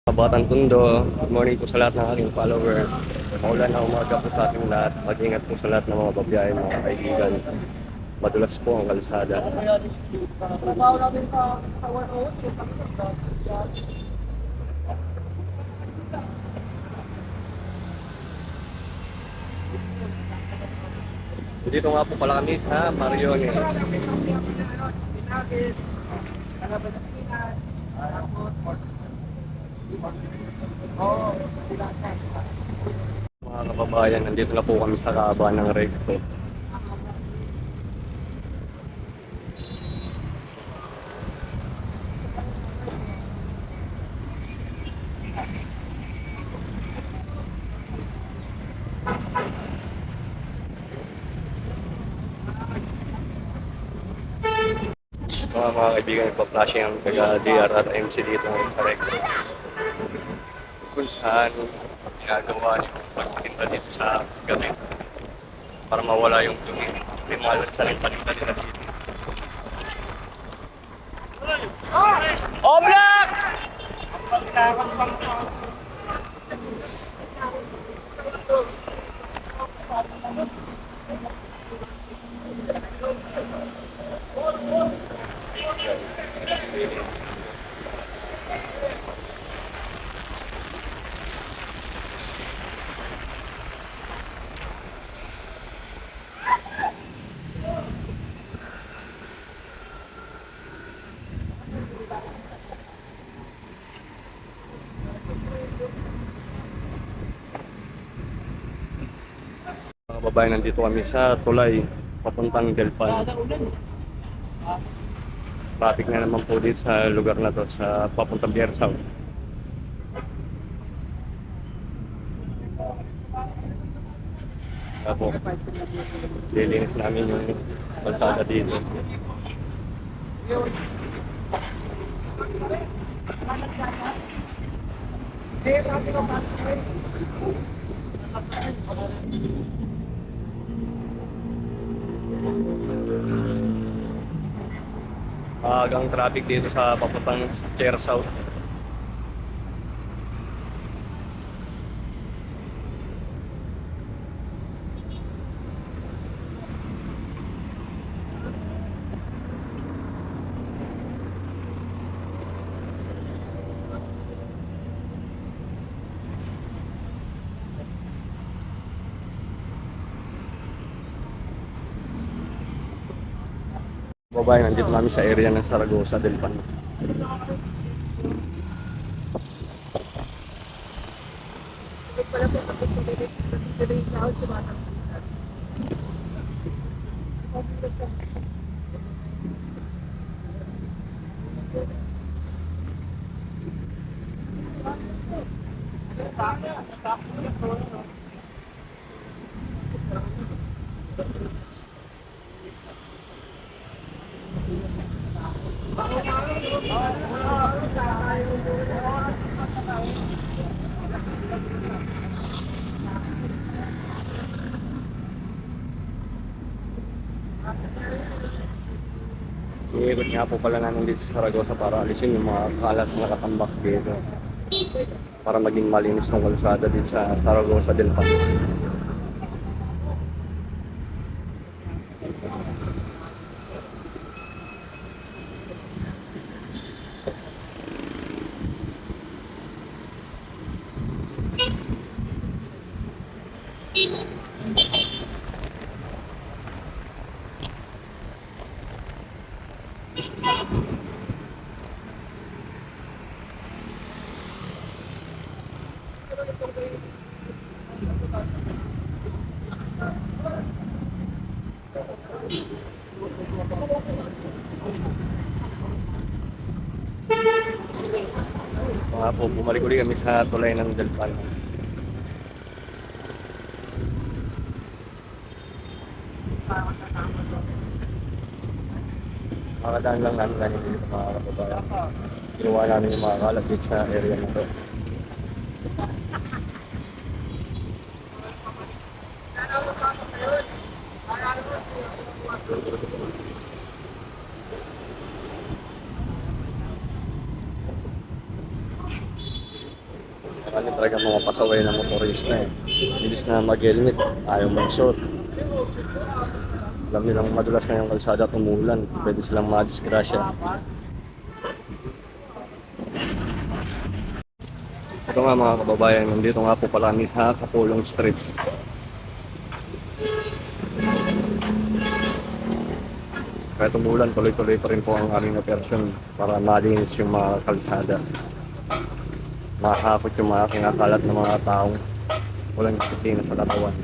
Kabatang Tondo, good morning po sa lahat ng aking followers. Maulan na umaga po sa ating lahat. Mag-ingat po sa lahat ng mga babiyahe, mga kaibigan. Madulas po ang kalsada. Dito nga po pala kami sa Mariones. Mga kababayan, nandito na po kami sa kaaba ng Recto. Mga kaibigan, nagpa-flashing ang taga-DR at MC dito sa Recto. Kung saan ginagawa niyo pagpunta dito sa gabi para mawala yung dumi. Pimalat sa rin palinda nila dito. Oblak! Mga kababayan, nandito kami sa Tulay, papuntang Delpan. Traffic na naman po dito sa lugar na to, sa papuntang Biersaw. Kaya po, lilinis namin yung kalsada dito. Maagang traffic dito sa papuntang Biersaw. Babae, nandito kami sa area ng Saragosa del Pan. Iikot nga po pala namin dito sa Saragosa para alisin yung mga kalat na nakatambak dito. Para maging malinis ng kalsada dito sa Saragosa del Pan. Mga po, bumalik ulit kami sa tulay ng Delpan. Makakadaan lang namin kanina dito mga kababayan. Ginawa namin yung mga kalat dito sa area na to. talaga mga pasaway na motorista eh. Bilis na mag-helmet, ayaw mag-short. Alam nilang madulas na yung kalsada at umulan, pwede silang madisgrasya. Ito nga mga kababayan, nandito nga po pala kami sa Kapulong Street. Kahit umulan, tuloy-tuloy pa rin po ang aming operasyon para malinis yung mga kalsada. Makakapot yung mga kinakalat ng mga taong walang disiplina sa katawan.